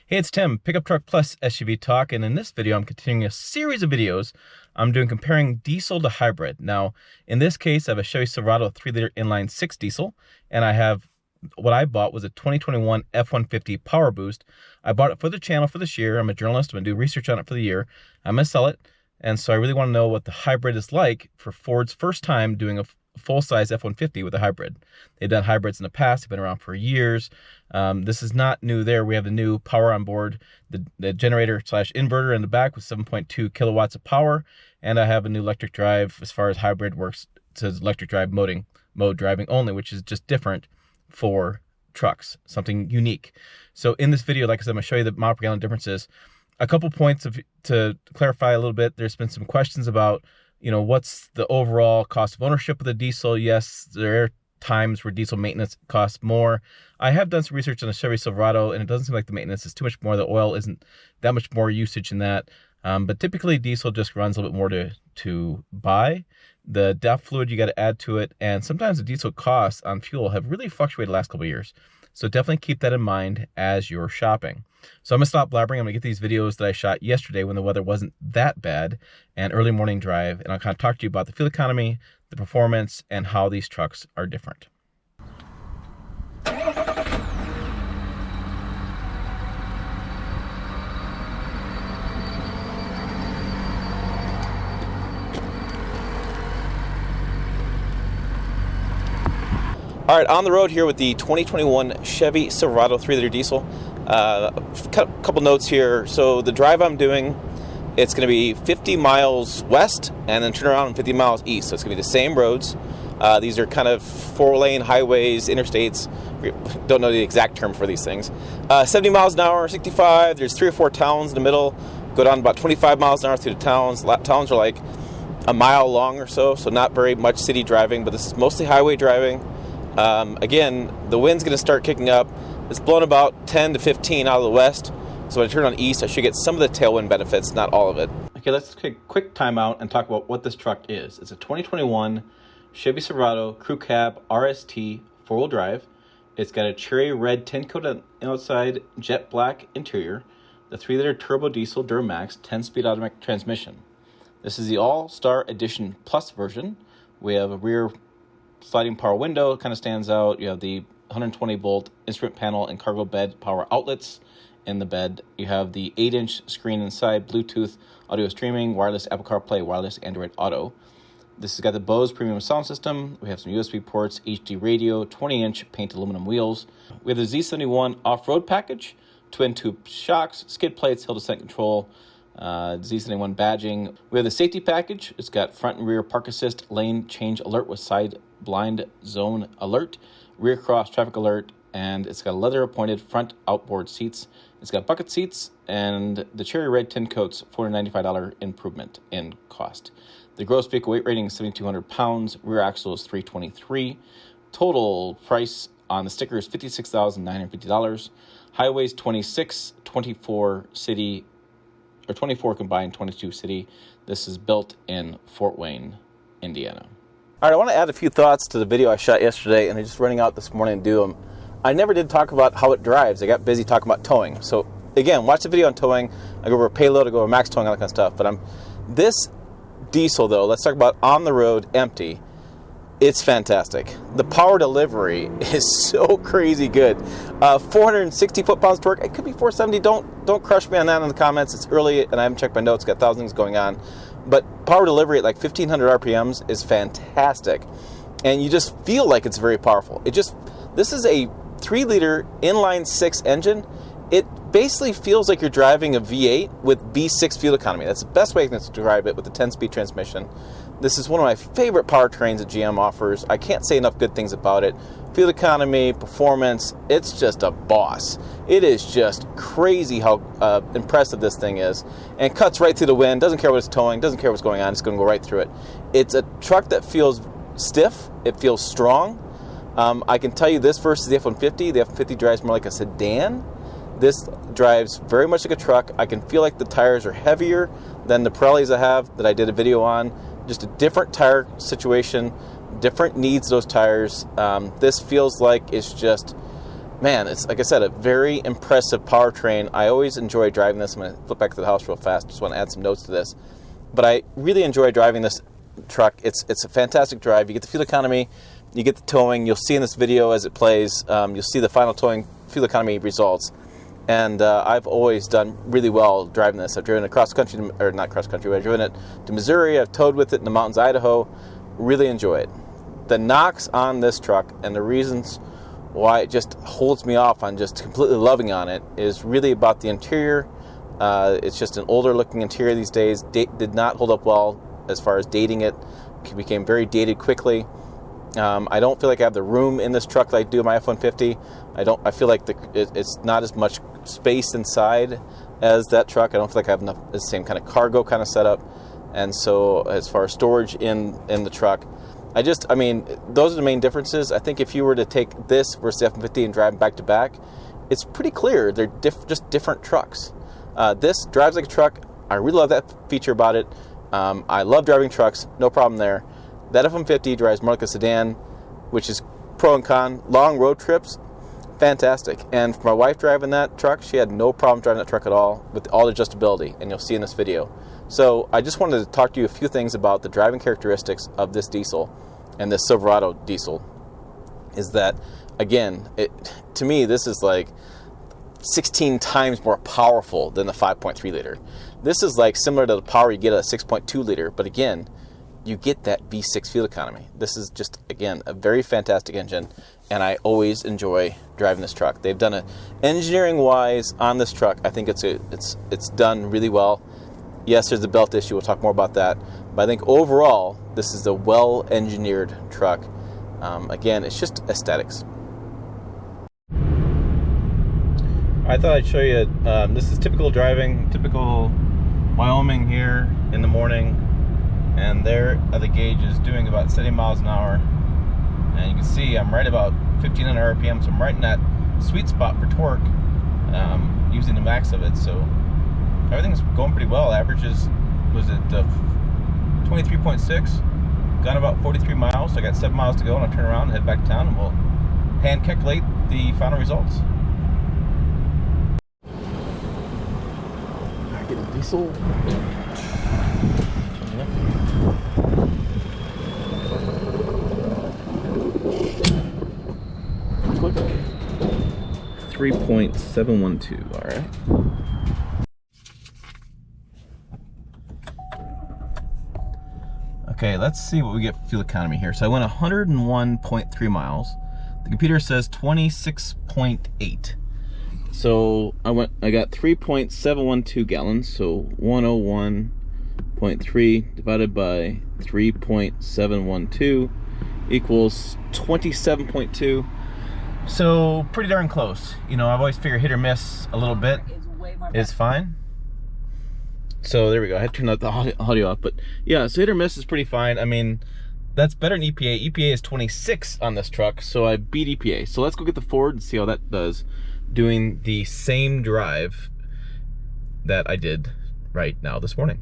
Hey, it's Tim, Pickup Truck Plus SUV Talk, and in this video I'm continuing a series of videos I'm doing comparing diesel to hybrid. Now, in this case, I have a Chevy Silverado 3-liter inline 6 diesel, and I have what I bought was a 2021 F-150 Power Boost. I bought it for the channel for this year. I'm a journalist. I'm going to do research on it for the year. I'm going to sell it, and so I really want to know what the hybrid is like for Ford's first time doing a full-size F-150 with a hybrid. They've done hybrids in the past. They've been around for years. This is not new there. We have the new power on board, the generator slash inverter in the back with 7.2 kilowatts of power, and I have a new electric drive as far as hybrid works. It says electric drive mode driving only, which is just different for trucks, something unique. So in this video, like I said, I'm going to show you the mile per gallon differences. A couple points to clarify a little bit. There's been some questions about, what's the overall cost of ownership of the diesel? Yes, there are times where diesel maintenance costs more. I have done some research on the Chevy Silverado, and it doesn't seem like the maintenance is too much more. The oil isn't that much more usage in that. But typically diesel just runs a little bit more to buy. The DEF fluid you got to add to it, and sometimes the diesel costs on fuel have really fluctuated the last couple of years. So definitely keep that in mind as you're shopping. So I'm going to stop blabbering. I'm going to get these videos that I shot yesterday when the weather wasn't that bad, and early morning drive, and I'll kind of talk to you about the fuel economy, the performance, and how these trucks are different. All right, on the road here with the 2021 Chevy Silverado 3-liter diesel. A couple notes here. So the drive I'm doing, it's going to be 50 miles west and then turn around 50 miles east. So it's going to be the same roads. These are kind of 4-lane highways, interstates. We don't know the exact term for these things. 70 miles an hour, 65. There's 3 or 4 towns in the middle. Go down about 25 miles an hour through the towns. Towns are like a mile long or so not very much city driving, but this is mostly highway driving. Again, the wind's going to start kicking up. It's blowing about 10 to 15 out of the west. So when I turn on east, I should get some of the tailwind benefits, not all of it. Okay, let's take a quick time out and talk about what this truck is. It's a 2021 Chevy Silverado Crew Cab RST 4-wheel drive. It's got a cherry red tint coat on the outside, jet black interior, the 3-liter turbo diesel Duramax 10-speed automatic transmission. This is the All-Star Edition Plus version. We have a rear sliding power window, kind of stands out. You have the 120-volt instrument panel and cargo bed power outlets in the bed. You have the 8-inch screen inside, Bluetooth, audio streaming, wireless Apple CarPlay, wireless Android Auto. This has got the Bose premium sound system. We have some USB ports, HD radio, 20-inch painted aluminum wheels. We have the Z71 off-road package, twin tube shocks, skid plates, hill descent control, Z71 badging. We have the safety package. It's got front and rear park assist, lane change alert with side blind zone alert, rear cross traffic alert, and it's got leather appointed front outboard seats. It's got bucket seats, and the cherry red tint coats, $495 improvement in cost. The gross vehicle weight rating is 7,200 pounds. Rear axle is 323. Total price on the sticker is $56,950. Highways 26, 24 city, or 24 combined, 22 city. This is built in Fort Wayne, Indiana. All right, I want to add a few thoughts to the video I shot yesterday, and I'm just running out this morning to do them. I never did talk about how it drives. I got busy talking about towing. So again, watch the video on towing. I go over payload, I go over max towing, all that kind of stuff. But this diesel, though, let's talk about on the road, empty. It's fantastic. The power delivery is so crazy good. 460 foot-pounds torque. It could be 470. Don't crush me on that in the comments. It's early, and I haven't checked my notes. Got 1,000 things going on. But power delivery at like 1,500 RPMs is fantastic. And you just feel like it's very powerful. This is a 3-liter inline 6 engine. It basically feels like you're driving a V8 with B6 fuel economy. That's the best way I can describe it, with the 10-speed transmission. This is one of my favorite powertrains that GM offers. I can't say enough good things about it. Fuel economy, performance, it's just a boss. It is just crazy how impressive this thing is. And cuts right through the wind, doesn't care what it's towing, doesn't care what's going on, it's going to go right through it. It's a truck that feels stiff, it feels strong. I can tell you this versus the F-150. The F-150 drives more like a sedan. This drives very much like a truck. I can feel like the tires are heavier than the Pirellis I have that I did a video on. Just a different tire situation, different needs those tires. This feels like it's just man, it's, like I said, a very impressive powertrain. I always enjoy driving this. I'm going to flip back to the house real fast. Just want to add some notes to this. But I really enjoy driving this truck. It's a fantastic drive. You get the fuel economy, you get the towing. You'll see in this video as it plays, you'll see the final towing fuel economy results. And I've always done really well driving this. I've driven it cross country, or not cross country, but I've driven it to Missouri. I've towed with it in the mountains, Idaho. Really enjoy it. The knocks on this truck and the reasons why it just holds me off on just completely loving on it is really about the interior. It's just an older looking interior these days. Did not hold up well as far as dating it. It became very dated quickly. I don't feel like I have the room in this truck that I do in my F-150. I feel like it's not as much space inside as that truck. I don't feel like I have enough the same kind of cargo kind of setup. And so as far as storage in the truck, I mean, those are the main differences. I think if you were to take this versus the F-150 and drive them back to back, it's pretty clear they're just different trucks. This drives like a truck. I really love that feature about it. I love driving trucks, no problem there. That F-150 drives more like a sedan, which is pro and con. Long road trips, fantastic. And for my wife driving that truck, she had no problem driving that truck at all with all the adjustability, and you'll see in this video. So I just wanted to talk to you a few things about the driving characteristics of this diesel and this Silverado diesel. Is that, again, to me, this is like 16 times more powerful than the 5.3 liter. This is like similar to the power you get at a 6.2 liter, but again, you get that V6 fuel economy. This is just, again, a very fantastic engine, and I always enjoy driving this truck. They've done it engineering-wise on this truck. I think it's done really well. Yes, there's a belt issue. We'll talk more about that. But I think overall, this is a well-engineered truck. Again, it's just aesthetics. I thought I'd show you, this is typical driving, typical Wyoming here in the morning. And there are the gauges doing about 70 miles an hour. And you can see I'm right about 1,500 RPM, so I'm right in that sweet spot for torque, using the max of it. So everything's going pretty well. Averages, was it 23.6? Gone about 43 miles, so I got 7 miles to go, and I'll turn around and head back to town, and we'll hand calculate the final results. I get a diesel. 3.712, all right. Okay, let's see what we get for fuel economy here. So I went 101.3 miles. The computer says 26.8. So I got 3.712 gallons, so 101.3 divided by 3.712 equals 27.2. So pretty darn close. You know, I've always figured hit or miss a little bit is fine. So there we go. I had to turn the audio off, but yeah, so hit or miss is pretty fine. I mean, that's better than EPA. EPA is 26 on this truck, so I beat EPA. So let's go get the Ford and see how that does doing the same drive that I did right now this morning.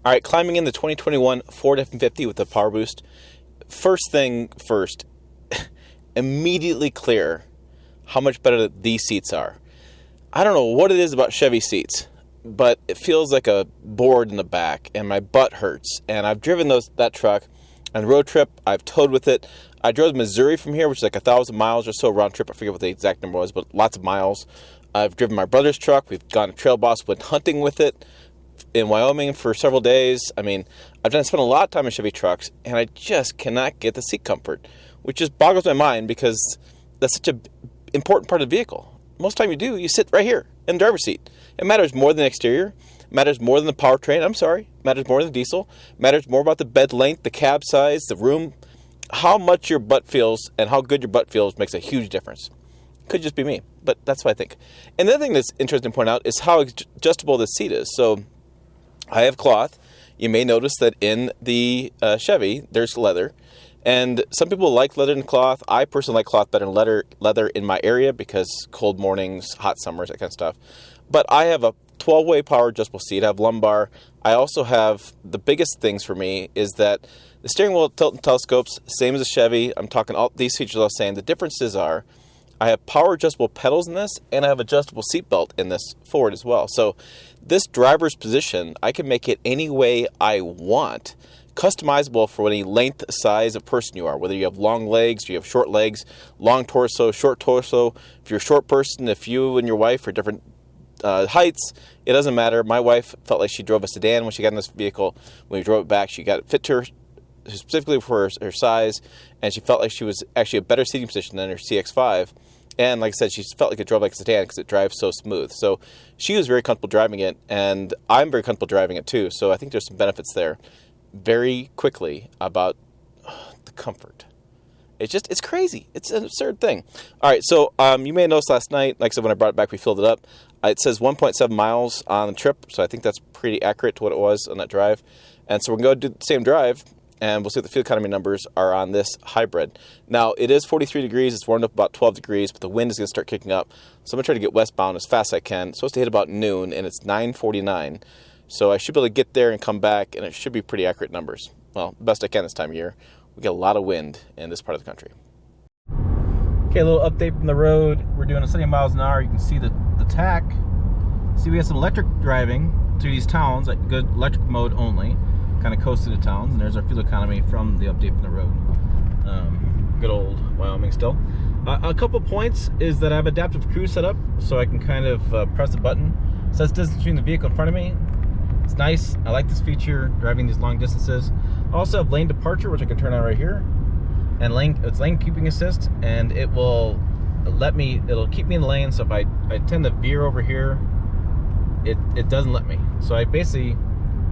All right, climbing in the 2021 Ford F-150 with the power boost. First thing first, immediately clear how much better these seats are. I don't know what it is about Chevy seats, but it feels like a board in the back, and my butt hurts. And I've driven that truck on a road trip. I've towed with it. I drove to Missouri from here, which is like 1,000 miles or so round trip. I forget what the exact number was, but lots of miles. I've driven my brother's truck. We've gone to Trail Boss, went hunting with it in Wyoming for several days. I mean, spent a lot of time in Chevy trucks, and I just cannot get the seat comfort, which just boggles my mind because that's such an important part of the vehicle. Most time you sit right here in the driver's seat. It matters more than the exterior. It matters more than the powertrain. It matters more than the diesel. It matters more about the bed length, the cab size, the room. How much your butt feels and how good your butt feels makes a huge difference. Could just be me, but that's what I think. And the other thing that's interesting to point out is how adjustable this seat is. So I have cloth. You may notice that in the Chevy, there's leather. And some people like leather and cloth. I personally like cloth better than leather in my area because cold mornings, hot summers, that kind of stuff. But I have a 12-way power adjustable seat. I have lumbar. I also have, the biggest things for me is that the steering wheel tilt and telescopes, same as a Chevy. I'm talking all these features I was saying. The differences are I have power adjustable pedals in this, and I have adjustable seat belt in this forward as well. So this driver's position, I can make it any way I want. Customizable for any length, size of person you are, whether you have long legs, you have short legs, long torso, short torso. If you're a short person, if you and your wife are different heights, it doesn't matter. My wife felt like she drove a sedan when she got in this vehicle. When we drove it back, she got it fit to her specifically for her size, and she felt like she was actually a better seating position than her CX-5. And like I said, she felt like it drove like a sedan because it drives so smooth. So she was very comfortable driving it, and I'm very comfortable driving it too. So I think there's some benefits there. Very quickly about the comfort. It's crazy. It's an absurd thing. All right, so you may have noticed last night, like I said, when I brought it back, we filled it up. It says 1.7 miles on the trip, so I think that's pretty accurate to what it was on that drive. And so we're going to go do the same drive, and we'll see what the fuel economy numbers are on this hybrid. Now, it is 43 degrees. It's warmed up about 12 degrees, but the wind is going to start kicking up. So I'm going to try to get westbound as fast as I can. It's supposed to hit about noon, and it's 9:49. So I should be able to get there and come back, and it should be pretty accurate numbers. Well, the best I can this time of year. We get a lot of wind in this part of the country. Okay, a little update from the road. We're doing 70 miles an hour. You can see the tack. See, we have some electric driving through these towns, like good electric mode only. Kind of coast through the towns, and there's our fuel economy from the update from the road. Good old Wyoming still. A couple points is that I have adaptive cruise set up, so I can kind of press the button. It says distance between the vehicle in front of me. It's nice. I like this feature, driving these long distances. I also have lane departure, which I can turn on right here. And it's lane keeping assist, and it will it'll keep me in the lane. So if I tend to veer over here, it doesn't let me. So I basically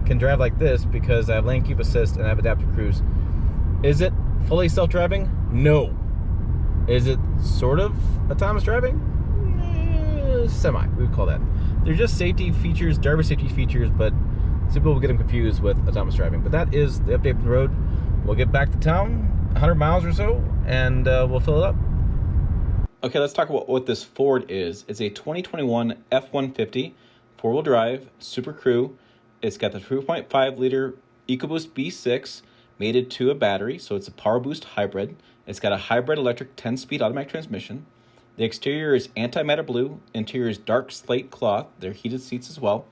can drive like this because I have lane keep assist and I have adaptive cruise. Is it fully self-driving? No. Is it sort of autonomous driving? Semi, we would call that. They're just safety features, driver safety features, but some people get them confused with autonomous driving. But that is the update from the road. We'll get back to town, 100 miles or so, and we'll fill it up. Okay, let's talk about what this Ford is. It's a 2021 F-150 four-wheel drive Super Crew. It's got the 3.5 liter EcoBoost B6 mated to a battery, so it's a power boost hybrid. It's got a hybrid electric 10-speed automatic transmission. The exterior is antimatter blue. Interior is dark slate cloth. They're heated seats as well.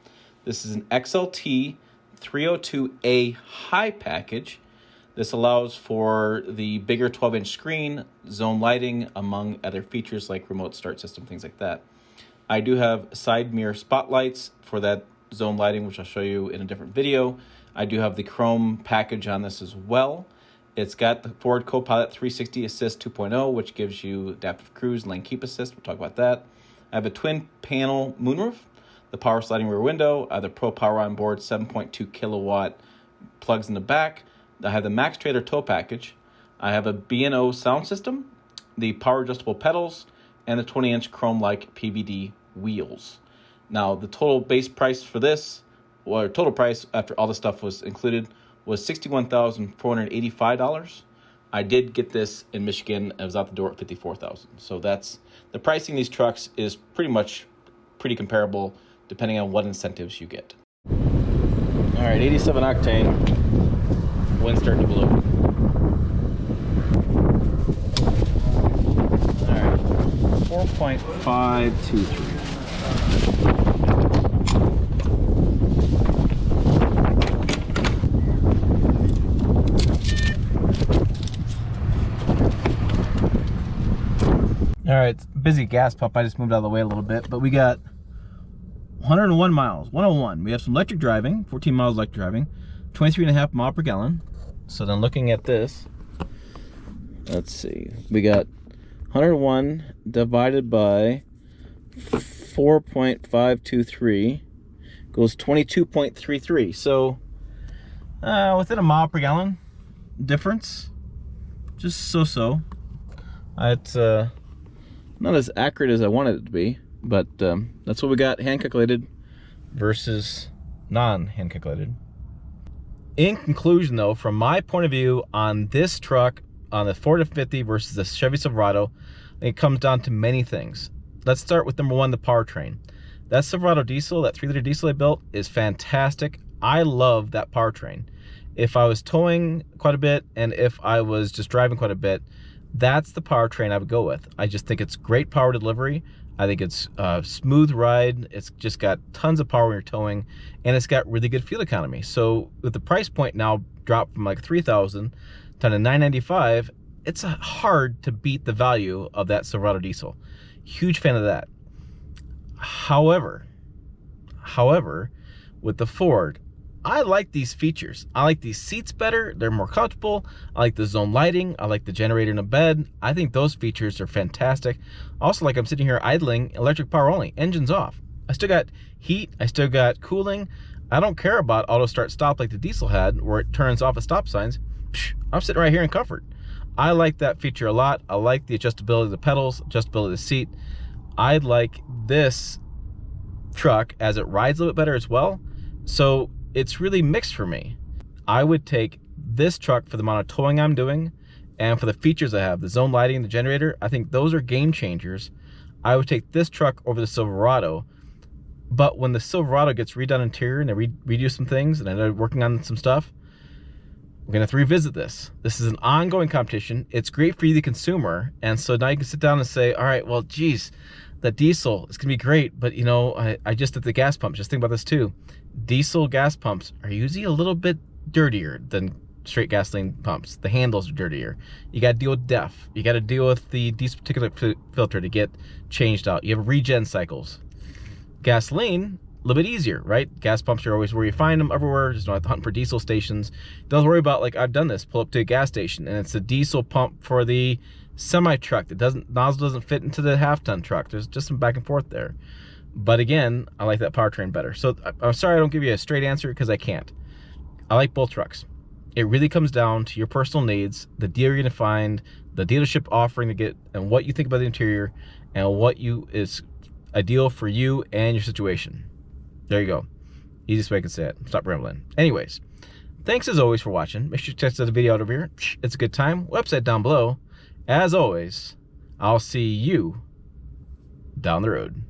This is an XLT 302A high package. This allows for the bigger 12-inch screen, zone lighting, among other features like remote start system, things like that. I do have side mirror spotlights for that zone lighting, which I'll show you in a different video. I do have the chrome package on this as well. It's got the Ford Copilot 360 Assist 2.0, which gives you adaptive cruise, lane keep assist. We'll talk about that. I have a twin panel moonroof, the power sliding rear window. I have the Pro Power on board, 7.2 kilowatt plugs in the back. I have the Max Trailer tow package. I have a B&O sound system, the power adjustable pedals, and the 20-inch chrome-like PVD wheels. Now, the total base price for this, or total price after all the stuff was included, was $61,485. I did get this in Michigan. It was out the door at $54,000. So that's the pricing of these trucks is pretty comparable depending on what incentives you get. All right, 87 octane. Wind starting to blow. All right, 4.523. All right, it's busy gas pump. I just moved out of the way a little bit, but we got 101 miles, 101. We have some electric driving, 14 miles electric driving, 23.5 miles per gallon. So then looking at this, let's see, we got 101 divided by 4.523 goes 22.33. So within a mile per gallon difference, just so. It's not as accurate as I wanted it to be, but that's what we got hand calculated versus non-hand calculated. In conclusion though, from my point of view on this truck on the Ford F-150 versus the Chevy Silverado, it comes down to many things. Let's start with number one, the powertrain. That Silverado diesel, that 3-liter diesel I built, is fantastic. I love that powertrain. If I was towing quite a bit and if I was just driving quite a bit, that's the powertrain I would go with. I just think it's great power delivery. I think it's a smooth ride. It's just got tons of power when you're towing, and it's got really good fuel economy. So with the price point now dropped from like $3,000 down to $995, it's hard to beat the value of that Silverado diesel. Huge fan of that. However, with the Ford, I like these features. I like these seats better. They're more comfortable. I like the zone lighting. I like the generator in the bed. I think those features are fantastic. Also, like I'm sitting here idling, electric power only, engine's off. I still got heat. I still got cooling. I don't care about auto start stop like the diesel had, where it turns off at stop signs. I'm sitting right here in comfort. I like that feature a lot. I like the adjustability of the pedals, adjustability of the seat. I like this truck as it rides a little bit better as well. So it's really mixed for me. I would take this truck for the amount of towing I'm doing and for the features I have, the zone lighting, the generator. I think those are game changers. I would take this truck over the Silverado. But when the Silverado gets redone interior and they redo some things and I ended up working on some stuff, we're gonna have to revisit this. This is an ongoing competition. It's great for you, the consumer. And so now you can sit down and say, all right, well, geez, the diesel is gonna be great, but you know, I just at the gas pump, just think about this too. Diesel gas pumps are usually a little bit dirtier than straight gasoline pumps. The handles are dirtier. You got to deal with DEF. You got to deal with the diesel particulate filter to get changed out. You have regen cycles. Gasoline, a little bit easier, right? Gas pumps are always where you find them everywhere. Just don't have to hunt for diesel stations. Don't worry about, like I've done this, pull up to a gas station and it's a diesel pump for the semi truck that nozzle doesn't fit into the half-ton truck. There's just some back and forth there. But again, I like that powertrain better. So I'm sorry I don't give you a straight answer because I can't. I like both trucks. It really comes down to your personal needs, the deal you're gonna find, the dealership offering to get, and what you think about the interior, and what is ideal for you and your situation. There you go. Easiest way I can say it. Stop rambling. Anyways, thanks as always for watching. Make sure to check the video out over here. It's a good time. Website down below. As always, I'll see you down the road.